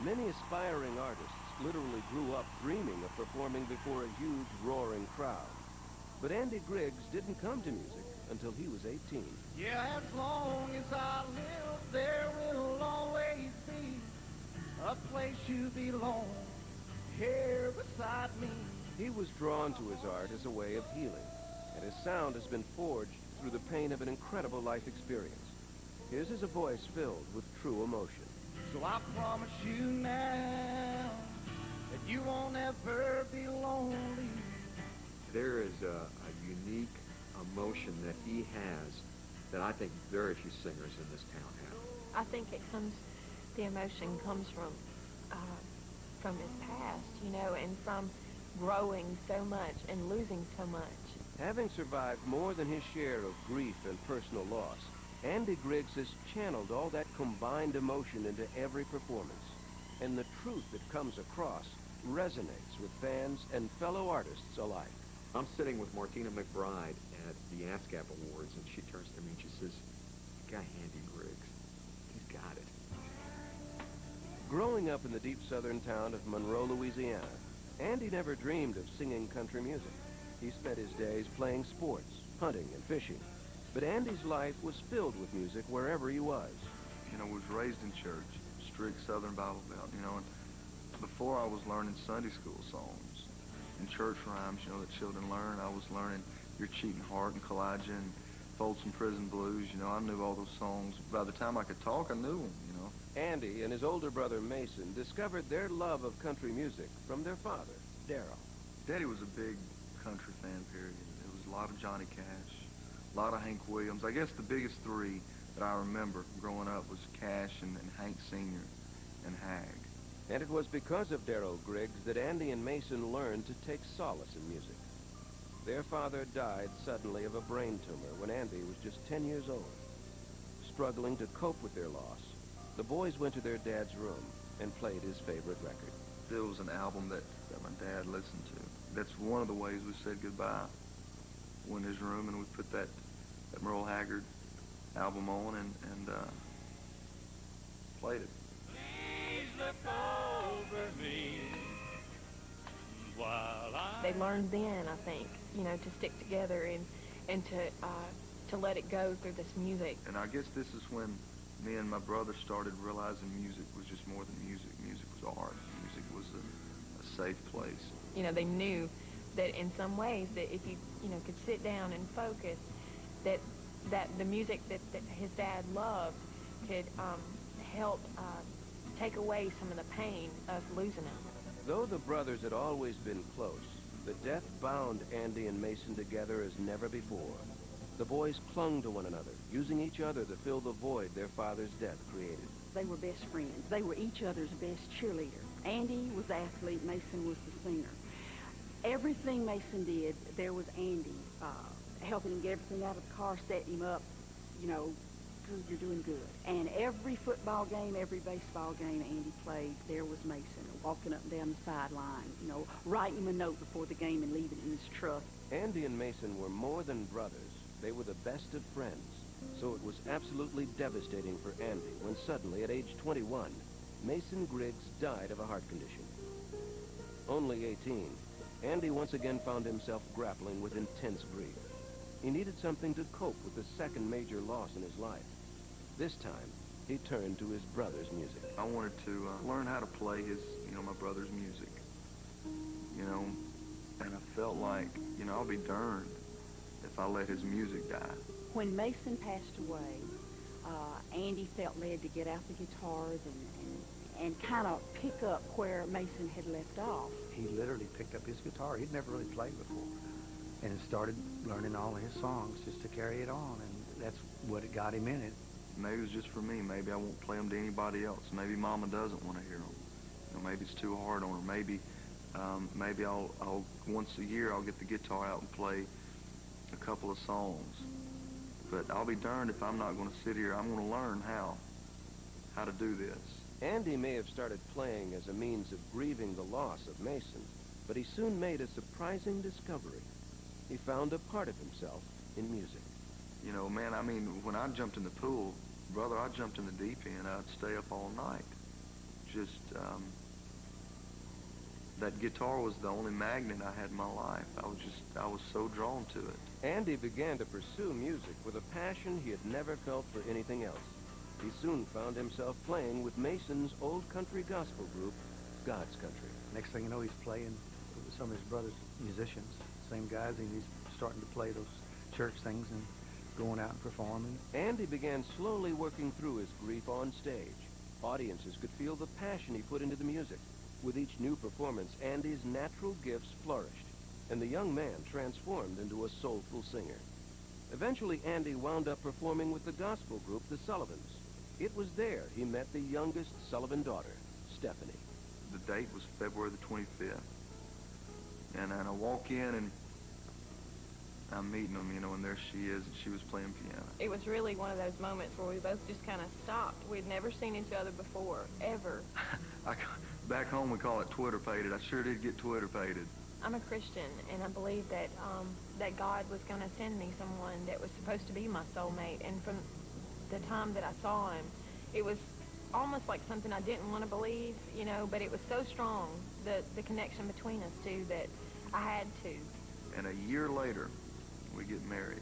Many aspiring artists literally grew up dreaming of performing before a huge, roaring crowd. But Andy Griggs didn't come to music until he was 18. Yeah, as long as I live, there will always be a place you belong here beside me. He was drawn to his art as a way of healing, and his sound has been forged through the pain of an incredible life experience. His is a voice filled with true emotion. So I promise you now that you won't ever be lonely. There is a unique emotion that he has that I think very few singers in this town have. I think the emotion comes from his past, you know, and from growing so much and losing so much. Having survived more than his share of grief and personal loss, Andy Griggs has channeled all that combined emotion into every performance. And the truth that comes across resonates with fans and fellow artists alike. I'm sitting with Martina McBride at the ASCAP Awards, and she turns to me and she says, "The guy Andy Griggs, he's got it." Growing up in the deep southern town of Monroe, Louisiana, Andy never dreamed of singing country music. He spent his days playing sports, hunting, and fishing. But Andy's life was filled with music wherever he was. You know, was raised in church, strict Southern Bible Belt, you know, and before I was learning Sunday school songs and church rhymes, you know, that children learn, I was learning Your Cheating Heart and Kalijah and Folsom Prison Blues. You know, I knew all those songs. By the time I could talk, I knew them, you know. Andy and his older brother Mason discovered their love of country music from their father, Darrell. Daddy was a big country fan, period. It was a lot of Johnny Cash, a lot of Hank Williams. I guess the biggest three that I remember growing up was Cash and Hank Sr. and Hag. And it was because of Darrell Griggs that Andy and Mason learned to take solace in music. Their father died suddenly of a brain tumor when Andy was just 10 years old. Struggling to cope with their loss, the boys went to their dad's room and played his favorite record. There was an album that my dad listened to. That's one of the ways we said goodbye. Went in his room and we put that Merle Haggard album on and played it. Please look over me while I... They learned then, I think, you know, to stick together and to let it go through this music. And I guess this is when me and my brother started realizing music was just more than music. Music was art. Music was a safe place. You know, they knew that in some ways that if you know, could sit down and focus, that the music that his dad loved could help take away some of the pain of losing him. Though the brothers had always been close, the death bound Andy and Mason together as never before. The boys clung to one another, using each other to fill the void their father's death created. They were best friends. They were each other's best cheerleader. Andy was the athlete, Mason was the singer. Everything Mason did, there was Andy helping him get everything out of the car, setting him up, you know, good, you're doing good. And every football game, every baseball game Andy played, there was Mason walking up and down the sideline, you know, writing him a note before the game and leaving it in his truck. Andy and Mason were more than brothers. They were the best of friends. So it was absolutely devastating for Andy when suddenly, at age 21, Mason Griggs died of a heart condition. Only 18, Andy once again found himself grappling with intense grief. He needed something to cope with the second major loss in his life. This time, he turned to his brother's music. I wanted to learn how to play my brother's music, you know, and I felt like, you know, I'll be darned if I let his music die. When Mason passed away, Andy felt led to get out the guitars and kind of pick up where Mason had left off. He literally picked up his guitar. He'd never really played before, and started learning all of his songs just to carry it on, and that's what it got him in it. Maybe it was just for me. Maybe I won't play them to anybody else. Maybe Mama doesn't want to hear them. You know, maybe it's too hard on her. Maybe I'll once a year I'll get the guitar out and play a couple of songs. But I'll be darned if I'm not going to sit here. I'm going to learn how to do this. Andy may have started playing as a means of grieving the loss of Mason, but he soon made a surprising discovery. He found a part of himself in music. You know, man, I mean, when I jumped in the pool, brother, I jumped in the deep end. I'd stay up all night. just, that guitar was the only magnet I had in my life. I was so drawn to it. Andy began to pursue music with a passion he had never felt for anything else. He soon found himself playing with Mason's old country gospel group, God's Country. Next thing you know, he's playing with some of his brother's musicians, same guys, and he's starting to play those church things and going out and performing. Andy began slowly working through his grief on stage. Audiences could feel the passion he put into the music. With each new performance, Andy's natural gifts flourished, and the young man transformed into a soulful singer. Eventually, Andy wound up performing with the gospel group, the Sullivans. It was there he met the youngest Sullivan daughter, Stephanie. The date was February the 25th. And I walk in and I'm meeting them, you know, and there she is, and she was playing piano. It was really one of those moments where we both just kind of stopped. We'd never seen each other before, ever. Back home we call it Twitter-pated. I sure did get Twitter-pated. I'm a Christian, and I believe that that God was going to send me someone that was supposed to be my soulmate. And from the time that I saw him, it was almost like something I didn't want to believe, you know, but it was so strong, the connection between us two, that I had to. And a year later, we get married.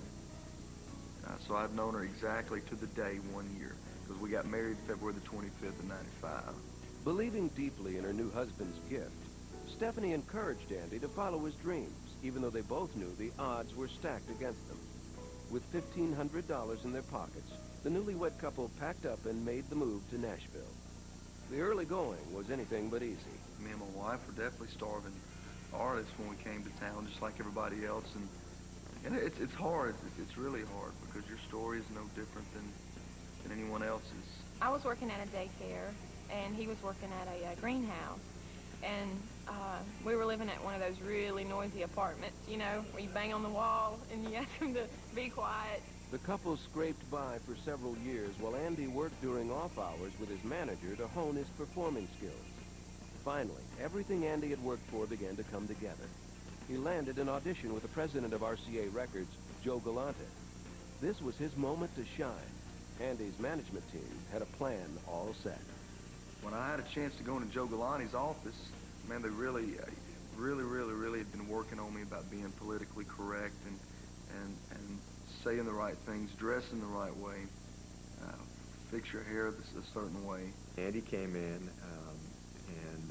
So I've known her exactly to the day 1 year, because we got married February the 25th of '95. Believing deeply in her new husband's gift, Stephanie encouraged Andy to follow his dreams, even though they both knew the odds were stacked against them. With $1,500 in their pockets, the newlywed couple packed up and made the move to Nashville. The early going was anything but easy. Me and my wife were definitely starving artists when we came to town, just like everybody else. And it's hard. It's really hard, because your story is no different than anyone else's. I was working at a daycare, and he was working at a greenhouse. And we were living at one of those really noisy apartments, you know, where you bang on the wall and you ask them to be quiet. The couple scraped by for several years while Andy worked during off hours with his manager to hone his performing skills. Finally, everything Andy had worked for began to come together. He landed an audition with the president of RCA Records, Joe Galante. This was his moment to shine. Andy's management team had a plan all set. When I had a chance to go into Joe Galante's office, man, they really had been working on me about being politically correct and saying the right things, dressing the right way, fix your hair a certain way. Andy came in, and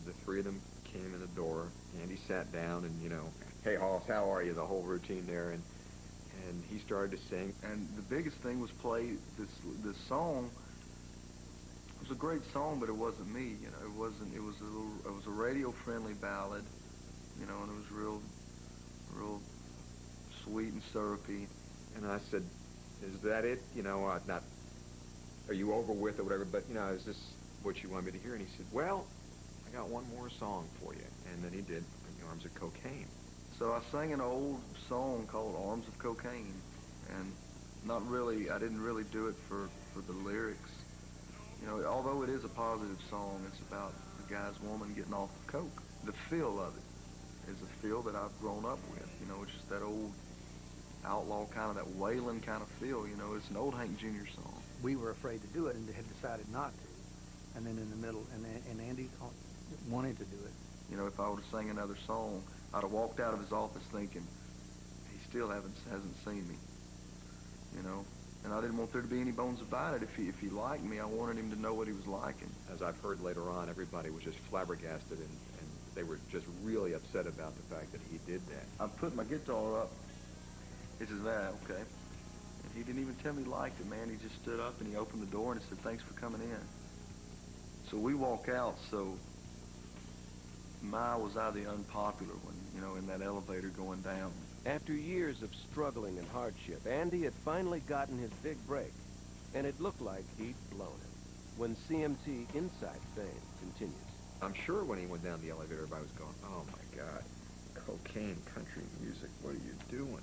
the three of them came in the door. Andy sat down and, you know, hey, Hoss, how are you? The whole routine there. And he started to sing. And the biggest thing was play this song. It was a great song, but it wasn't me. You know, it was a radio-friendly ballad, you know, and it was real sweet and syrupy. And I said, is that it? You know, not, are you over with or whatever, but, you know, is this what you want me to hear? And he said, well, I got one more song for you. And then he did Arms of Cocaine. So I sang an old song called Arms of Cocaine, and I didn't really do it for the lyrics. You know, although it is a positive song, it's about the guy's woman getting off of coke. The feel of it is a feel that I've grown up with. You know, it's just that old outlaw kind of, that wailing kind of feel. You know, it's an old Hank Jr. song. We were afraid to do it and had decided not to. And then in the middle, and Andy wanted to do it. You know, if I would have sang another song, I'd have walked out of his office thinking, he still hasn't seen me. You know? And I didn't want there to be any bones about it. If he liked me, I wanted him to know what he was liking. As I've heard later on, everybody was just flabbergasted, and they were just really upset about the fact that he did that. I put my guitar up. He says, okay. And he didn't even tell me he liked it, man. He just stood up and he opened the door and he said, thanks for coming in. So we walk out, so was I the unpopular one, you know, in that elevator going down. After years of struggling and hardship, Andy had finally gotten his big break, and it looked like he'd blown it. When CMT Inside Fame continues. I'm sure when he went down the elevator, everybody was going, oh my God, cocaine, country music, what are you doing?